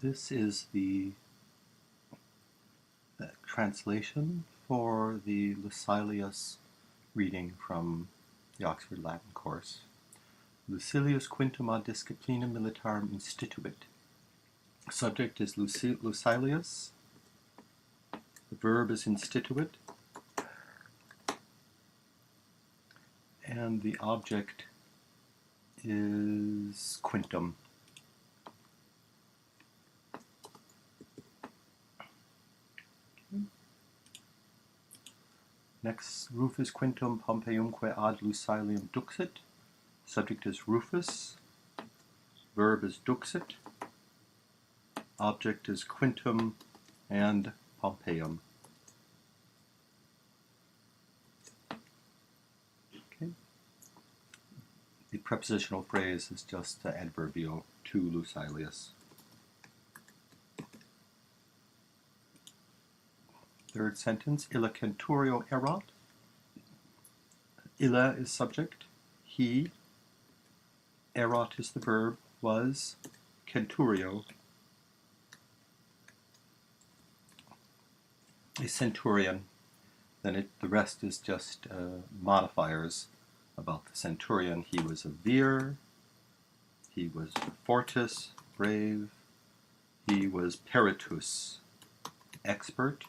This is the translation for the lucilius reading from the Oxford Latin course. Lucilius quintum ad disciplina militarum instituit. Subject is lucilius. The verb is instituit. And the object is quintum. Next, Rufus quintum Pompeiumque ad lucilium duxit. Subject is Rufus. Verb is duxit. Object is quintum and Pompeium. Okay. The prepositional phrase is just adverbial to lucilius. Third sentence, illa centurio erat. Illa is subject. He. Erat is the verb. Was. Centurio. A centurion. Then the rest is just modifiers about the centurion. He was a vir. He was fortis, brave. He was peritus, expert.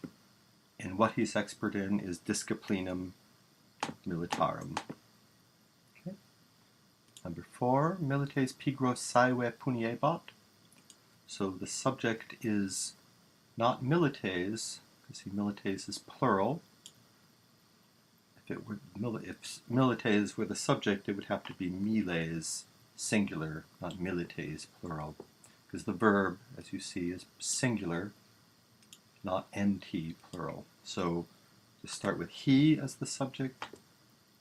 And what he's expert in is disciplinum militarum. Okay. Number 4, milites pigros saeve puniebat. So the subject is not milites, because milites is plural. If milites were the subject, it would have to be miles, singular, not milites, plural. Because the verb, as you see, is singular, not nt, plural. So to start with he as the subject,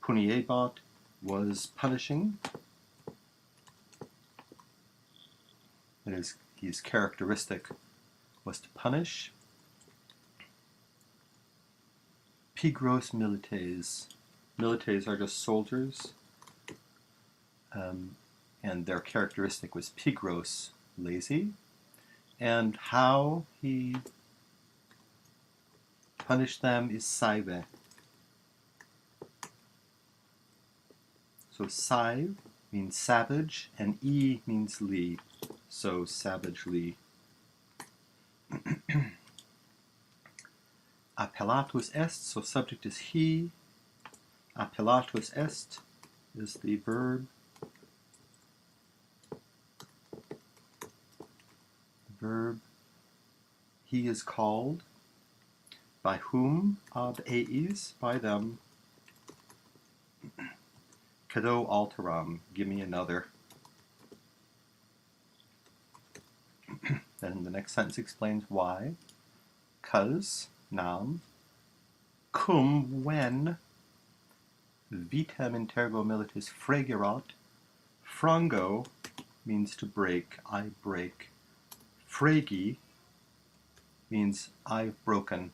puniebat was punishing. That is, his characteristic was to punish. Pigros milites. Milites are just soldiers. And their characteristic was pigros, lazy. And how he punished them is saeve. So saev means savage, and e means li. So savagely. Appellatus est, so subject is he. Appellatus est is the verb. The verb, he is called. By whom? Ad eis, by them. Cado alteram, give me another. Then the next sentence explains why. 'Cause, noun. Cum, when. Vitam intergo militis fregerat. Frango means to break, I break. Fregi means I've broken.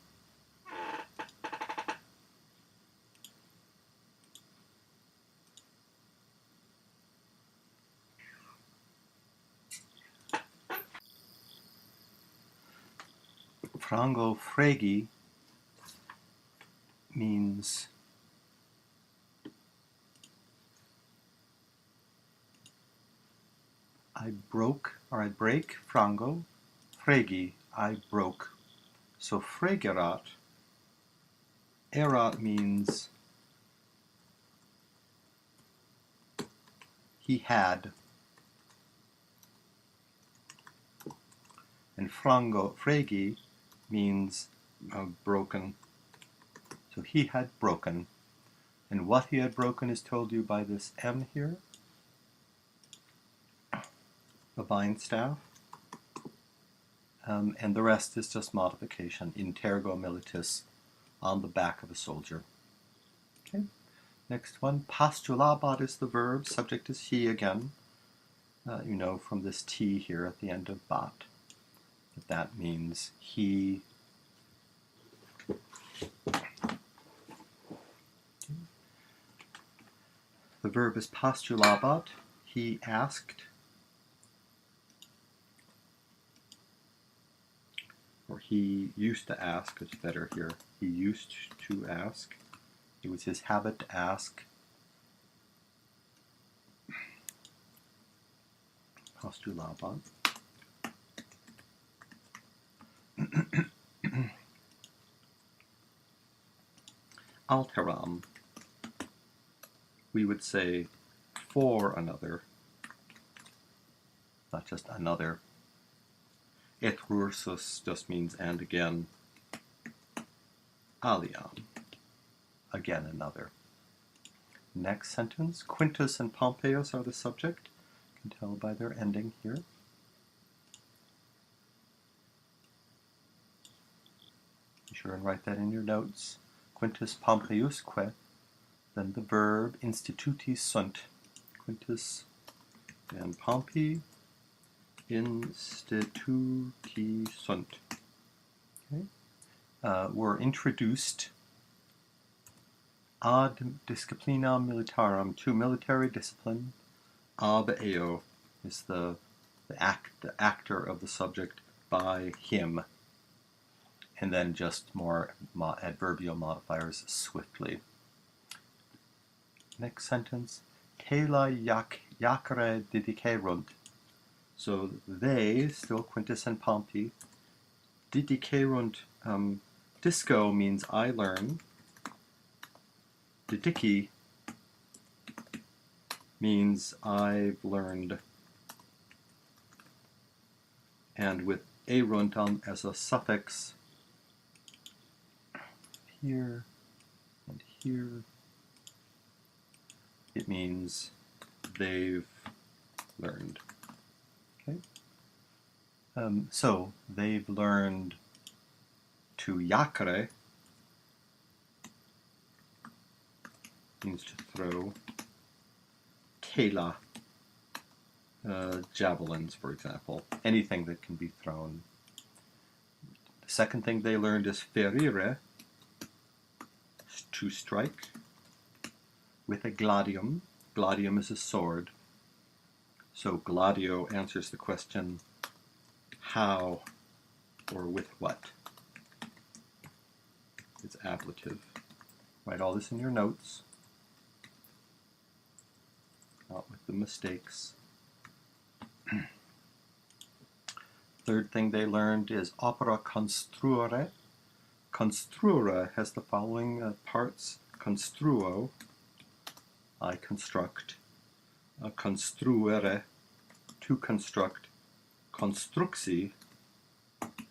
Frango fregi means I broke, or I break, frango. Fregi, I broke. So fregerat, erat means he had. And frango, fregi, means broken. So he had broken. And what he had broken is told you by this M here. The vine staff. And the rest is just modification. Intergo militis, on the back of a soldier. Okay. Next one. Postulabat is the verb. Subject is he again. You know from this T here at the end of bat. That means he. The verb is postulabat. He asked. or he used to ask, it's better here. He used to ask. It was his habit to ask. Postulaban. Alteram. We would say for another, not just another. Et rursus just means and again. Aliam, again another. Next sentence, Quintus and Pompeius are the subject. You can tell by their ending here. Be sure and write that in your notes. Quintus Pompeiusque, then the verb instituti sunt. Quintus and Pompey instituti sunt. Okay. Were introduced ad disciplinam militarum, to military discipline. Ab eo is the actor of the subject, by him. And then just more adverbial modifiers swiftly. Next sentence, Tela jacere didicerunt. So they, still Quintus and Pompey, didicerunt. Disco means I learn. Didici means I've learned. And with erunt as a suffix, here and here, it means they've learned. Okay. So they've learned to jacere means to throw. Tela, javelins, for example, anything that can be thrown. The second thing they learned is ferire, to strike, with a gladium. Gladium is a sword. So gladio answers the question, how or with what? It's ablative. Write all this in your notes, not with the mistakes. Third thing they learned is opera construere. Construere has the following parts. Construo, I construct. Construere, to construct. Construxi,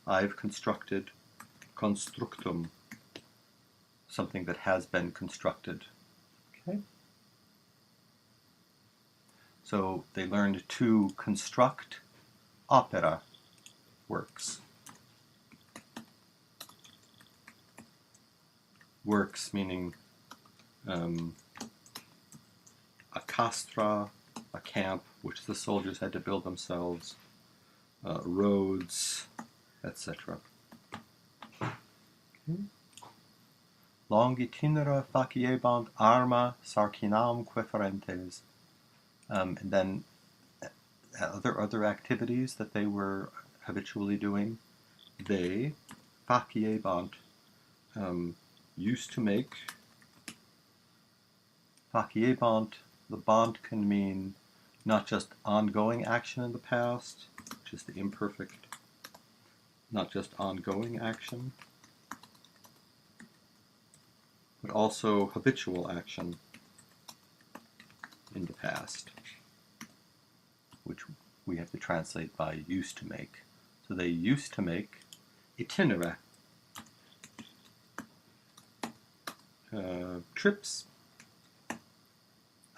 I've constructed. Constructum, something that has been constructed. Okay. So they learned to construct opera, works. Works meaning a castra, a camp, which the soldiers had to build themselves, roads, etc. Okay. Longitinera faciebant arma sarcinam queferentes. And then other activities that they were habitually doing. They, faciebant, used to make. Faciebant, the bant can mean not just ongoing action in the past, which is the imperfect, not just ongoing action, but also habitual action in the past, which we have to translate by used to make. So they used to make itinera, trips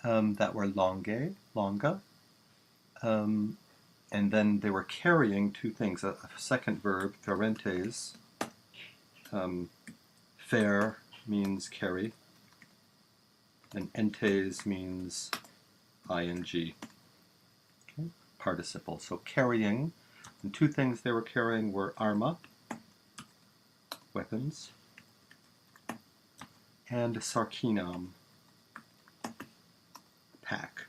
that were longa, and then they were carrying two things, a second verb, ferentes. Fer means carry, and entes means ing. Okay. Participle. So carrying, and two things they were carrying were arma, weapons, and sarcinam, pack.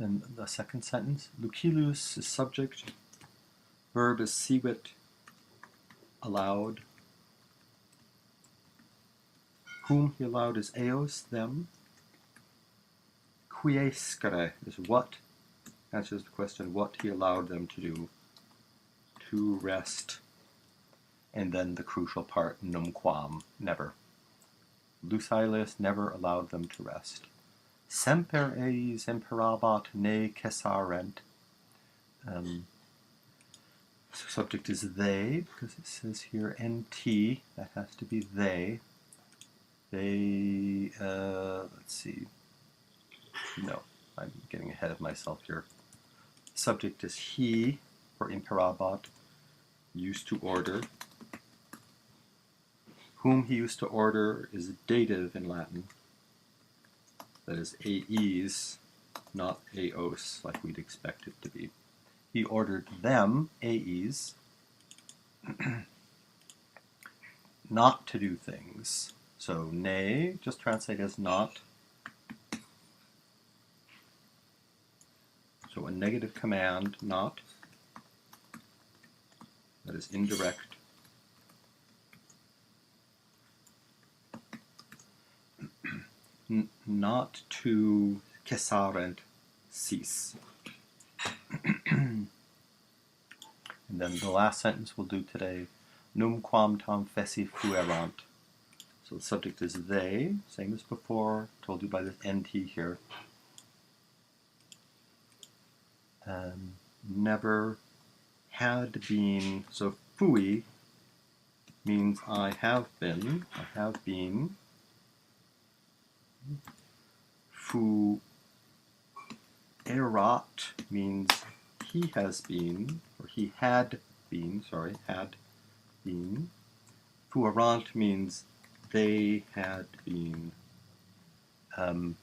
Then the second sentence, lucilius is subject, verb is siwit, allowed. Whom he allowed is eos, them. Quiescere is what, answers the question what he allowed them to do, to rest. And then the crucial part, numquam, never. Lucilius never allowed them to rest. Semper eis imperabat ne cessarent. Subject is they, because it says here nt, that has to be they. They, let's see, no, I'm getting ahead of myself here. Subject is he, for imperabat, used to order. Whom he used to order is a dative in Latin. That is aes, not eos, like we'd expect it to be. He ordered them, aes, not to do things. So ne, just translate as not. So a negative command, not. That is indirect. Not to cessarent, cease. And then the last sentence we'll do today, numquam tam feci fuerant. So the subject is they, same as before, told you by this nt here. Never had been, so fui means I have been, Fu erat means he has been, or he had been, had been. Fuerant means they had been. Tam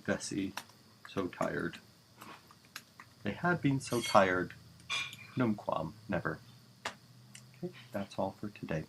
vesi, so tired. They had been so tired. Numquam, never. Okay, that's all for today.